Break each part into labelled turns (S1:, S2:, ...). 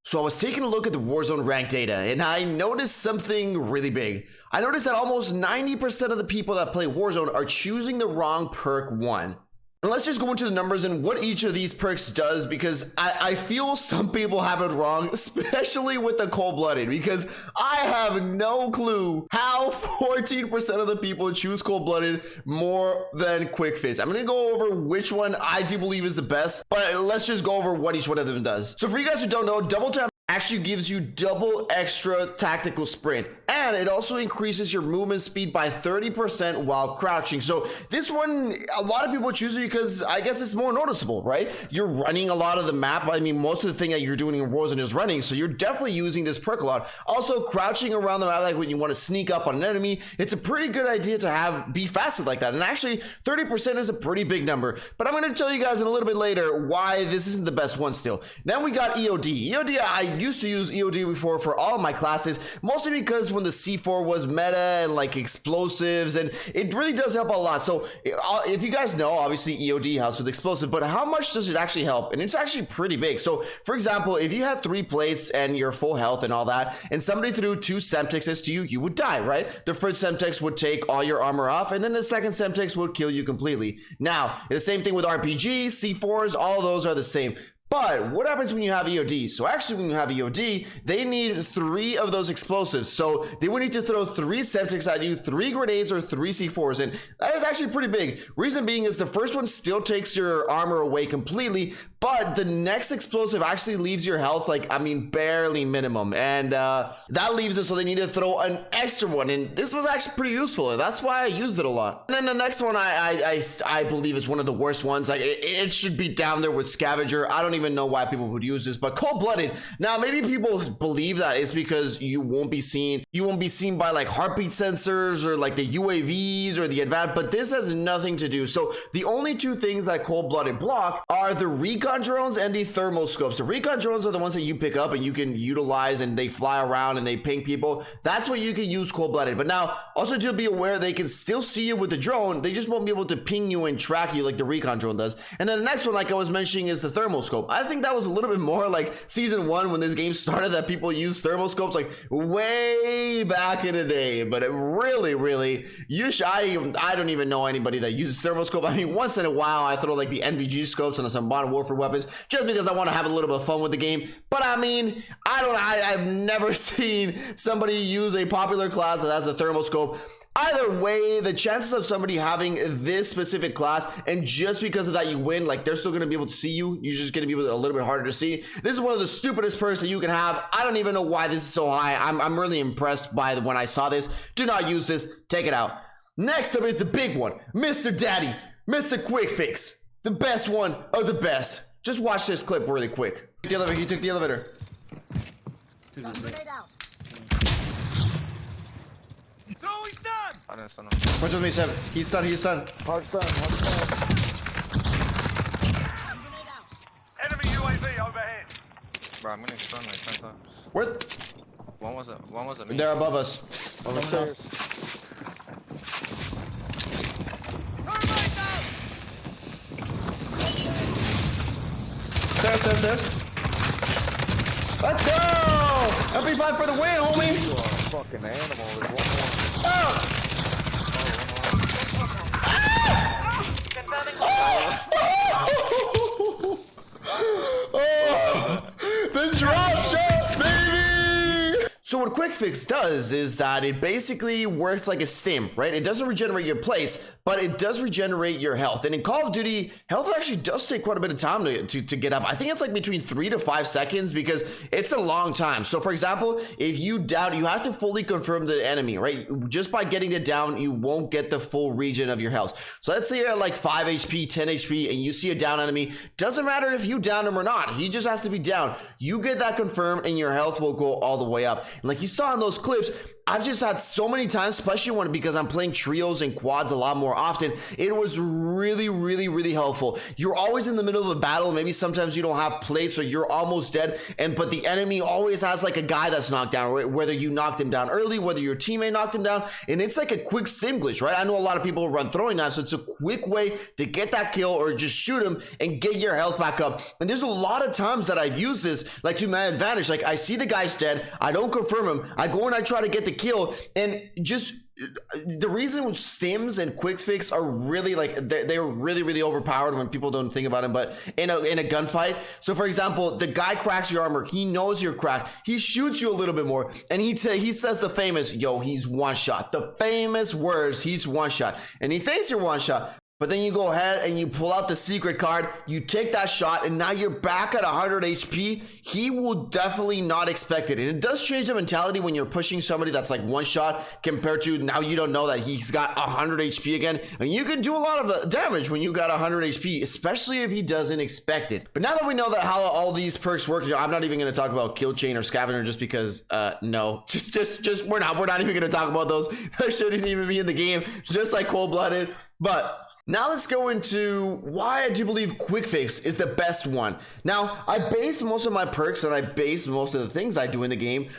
S1: So I was taking a look at the Warzone rank data and I noticed something really big. I noticed that almost 90% of the people that play Warzone are choosing the wrong perk 1. And let's just go into the numbers and what each of these perks does, because I feel some people have it wrong, especially with the cold-blooded, because I have no clue how 14% of the people choose cold-blooded more than quick fix. I'm gonna go over which one I do believe is the best, but let's just go over what each one of them does. So for you guys who don't know, double tap actually gives you double extra tactical sprint, and it also increases your movement speed by 30% while crouching. So this one, a lot of people choose it because I guess it's more noticeable, right? You're running a lot of the map. I mean, most of the thing that you're doing in Warzone is running, so you're definitely using this perk a lot. Also, crouching around the map, like when you want to sneak up on an enemy, it's a pretty good idea to be fasted like that. And actually 30% is a pretty big number, but I'm going to tell you guys in a little bit later why this isn't the best one still. Then we got EOD. I used to use EOD before for all of my classes, mostly because when the C4 was meta and like explosives, and it really does help a lot. So if you guys know, obviously EOD helps with explosive, but how much does it actually help? And it's actually pretty big. So for example, if you have 3 plates and you're full health and all that, and somebody threw 2 Semtexes to you, you would die, right? The first Semtex would take all your armor off, and then the second Semtex would kill you completely. Now, the same thing with RPGs, C4s, all those are the same. But what happens when you have EOD? So actually when you have EOD, they need 3 of those explosives. So they would need to throw 3 Semtex at you, 3 grenades or 3 C4s. And that is actually pretty big. Reason being is the first one still takes your armor away completely, but the next explosive actually leaves your health, like, I mean, barely minimum. And that leaves it so they need to throw an extra one. And this was actually pretty useful. And that's why I used it a lot. And then the next one I believe is one of the worst ones. Like it should be down there with Scavenger. I don't even know why people would use this, but cold-blooded. Now maybe people believe that it's because you won't be seen by like heartbeat sensors or like the UAVs or the advanced, but this has nothing to do. So the only 2 things that cold-blooded block are the recon drones and the thermal scopes. The recon drones are the ones that you pick up and you can utilize, and they fly around and they ping people. That's what you can use cold-blooded. But now also to be aware, they can still see you with the drone, they just won't be able to ping you and track you like the recon drone does. And then the next one, like I was mentioning, is the thermal scope. I think that was a little bit more like season 1 when this game started, that people used thermal scopes like way back in the day. But it really I don't even know anybody that uses thermal scope. I mean, once in a while I throw like the NVG scopes on some Modern Warfare weapons just because I want to have a little bit of fun with the game. But I mean, I've never seen somebody use a popular class that has a thermal scope. Either way, the chances of somebody having this specific class, and just because of that you win, like they're still going to be able to see you, you're just going to be a little bit harder to see. This is one of the stupidest perks that you can have. I don't even know why this is so high. I'm really impressed by when I saw this. Do not use this. Take it out. Next up is the big one, Mr. Daddy, Mr. Quick Fix, the best one of the best. Just watch this clip really quick. He took the elevator. What's with me, 7? He's stunned.
S2: Hard stun.
S3: Enemy UAV overhead.
S4: Bro, I'm getting stunned like 10 times.
S1: Where?
S4: One was it me?
S1: They're above us.
S2: On the stairs.
S1: Stairs. Let's go! MP5 for the win, homie!
S2: You are a fucking animal. There's one more.
S1: Oh! The drop shot, baby! So what Quick Fix does is that it basically works like a stim, right? It doesn't regenerate your plates, but it does regenerate your health. And in Call of Duty, health actually does take quite a bit of time to get up. I think it's like between 3 to 5 seconds because it's a long time. So for example, if you down, you have to fully confirm the enemy, right? Just by getting it down, you won't get the full regen of your health. So let's say you're at like 5 HP, 10 HP, and you see a down enemy. Doesn't matter if you down him or not. He just has to be down. You get that confirmed and your health will go all the way up. Like you saw in those clips, I've just had so many times, especially because I'm playing trios and quads a lot more often. It was really helpful. You're always in the middle of a battle. Maybe sometimes you don't have plates or you're almost dead, but the enemy always has like a guy that's knocked down, whether you knocked him down early, whether your teammate knocked him down, and it's like a quick sim glitch, right? I know a lot of people run throwing knives, so it's a quick way to get that kill or just shoot him and get your health back up. And there's a lot of times that I've used this like to my advantage. Like I see the guy's dead, I don't confirm him, I go and I try to get the kill, and just the reason stims and quick fix are really like they're really overpowered when people don't think about them, but in a gunfight. So for example, the guy cracks your armor, he knows you're cracked, he shoots you a little bit more, and he says the famous, yo, he's one shot, the famous words, he's one shot, and he thinks you're one shot. But then you go ahead and you pull out the secret card, you take that shot, and now you're back at 100 HP. He will definitely not expect it. And it does change the mentality when you're pushing somebody that's like one shot compared to now you don't know that he's got 100 HP again. And you can do a lot of damage when you got 100 HP, especially if he doesn't expect it. But now that we know that how all these perks work, I'm not even going to talk about kill chain or scavenger just because, no, just we're not even going to talk about those. That shouldn't even be in the game, just like cold-blooded. But now let's go into why I do believe quick fix is the best one. Now, I base most of my perks and I base most of the things I do in the game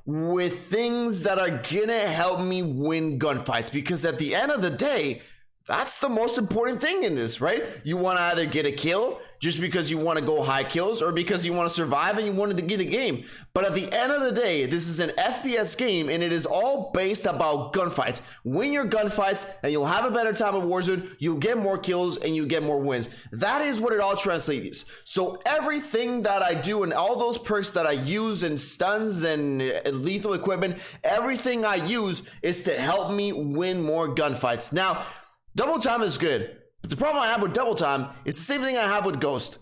S1: with things that are gonna help me win gunfights, because at the end of the day, that's the most important thing in this, right? You want to either get a kill just because you want to go high kills, or because you want to survive and you wanted to get the game. But at the end of the day, this is an FPS game and it is all based about gunfights. Win your gunfights and you'll have a better time at Warzone, you'll get more kills and you get more wins. That is what it all translates. So everything that I do and all those perks that I use and stuns and lethal equipment, everything I use is to help me win more gunfights. Now, double time is good, but the problem I have with double time is the same thing I have with Ghost.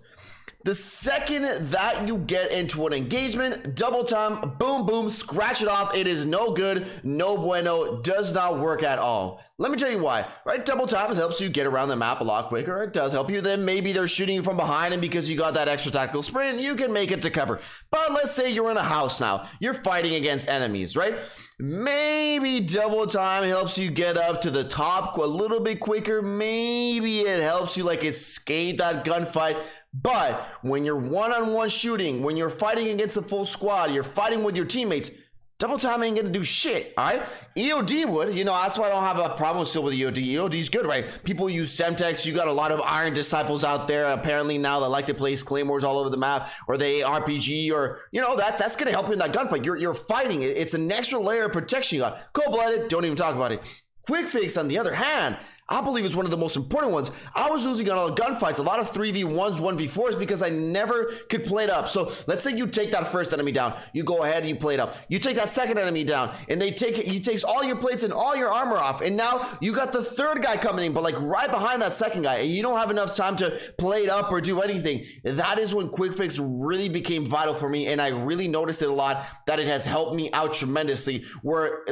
S1: The second that you get into an engagement, double time, boom, boom, scratch it off. It is no good, no bueno, does not work at all. Let me tell you why, right? Double time helps you get around the map a lot quicker. It does help you. Then maybe they're shooting you from behind, and because you got that extra tactical sprint, you can make it to cover. But let's say you're in a house now. You're fighting against enemies, right? Maybe double time helps you get up to the top a little bit quicker. Maybe it helps you like escape that gunfight. But when you're one-on-one shooting, when you're fighting against a full squad, you're fighting with your teammates, double time ain't gonna do shit, all right? EOD would, you know, that's why I don't have a problem still with EOD. EOD's good, right? People use Semtex. You got a lot of Iron Disciples out there apparently now that like to place claymores all over the map, or they RPG, or, you know, that's gonna help you in that gunfight. You're fighting. It's an extra layer of protection you got. Cold-blooded, don't even talk about it. Quick fix, on the other hand, I believe it's one of the most important ones. I was losing on all the gunfights, a lot of 3v1s, 1v4s, because I never could play it up. So let's say you take that first enemy down. You go ahead and you play it up. You take that second enemy down, and he takes all your plates and all your armor off. And now you got the third guy coming in, but like right behind that second guy, and you don't have enough time to play it up or do anything. That is when quick fix really became vital for me, and I really noticed it a lot, that it has helped me out tremendously, where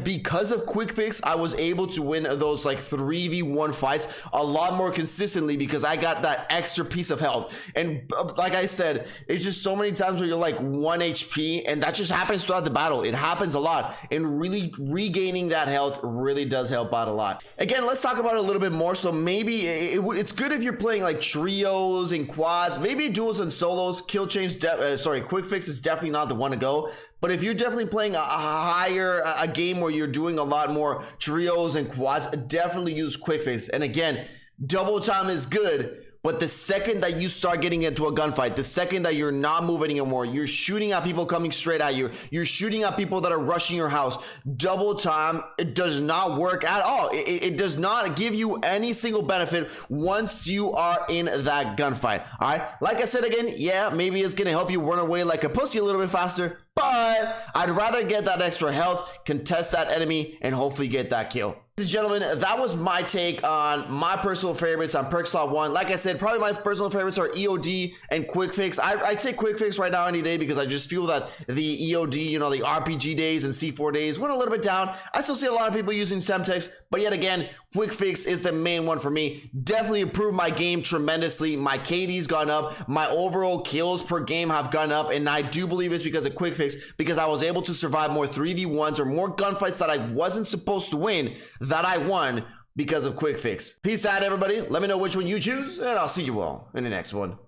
S1: because of quick fix, I was able to win those like 3v1 fights a lot more consistently, because I got that extra piece of health. And like I said, it's just so many times where you're like 1 HP, and that just happens throughout the battle. It happens a lot, and really regaining that health really does help out a lot. Again, let's talk about it a little bit more. So maybe it's good if you're playing like trios and quads, maybe duos and solos. Kill chains, quick fix is definitely not the one to go. But if you're definitely playing a game where you're doing a lot more trios and quads, definitely use quick fix. And again, double time is good, but the second that you start getting into a gunfight, the second that you're not moving anymore, you're shooting at people coming straight at you, you're shooting at people that are rushing your house, double time, it does not work at all. It does not give you any single benefit once you are in that gunfight. All right, like I said again, yeah, maybe it's gonna help you run away like a pussy a little bit faster, but I'd rather get that extra health, contest that enemy, and hopefully get that kill. Ladies and gentlemen, that was my take on my personal favorites on Perk Slot 1. Like I said, probably my personal favorites are EOD and Quick Fix. I take Quick Fix right now any day, because I just feel that the EOD, you know, the RPG days and C4 days went a little bit down. I still see a lot of people using Semtex, but yet again, Quick Fix is the main one for me. Definitely improved my game tremendously. My KD's gone up. My overall kills per game have gone up, and I do believe it's because of Quick Fix. Fix because I was able to survive more 3v1s or more gunfights that I wasn't supposed to win that I won because of Quick Fix. Peace out, everybody. Let me know which one you choose, and I'll see you all in the next one.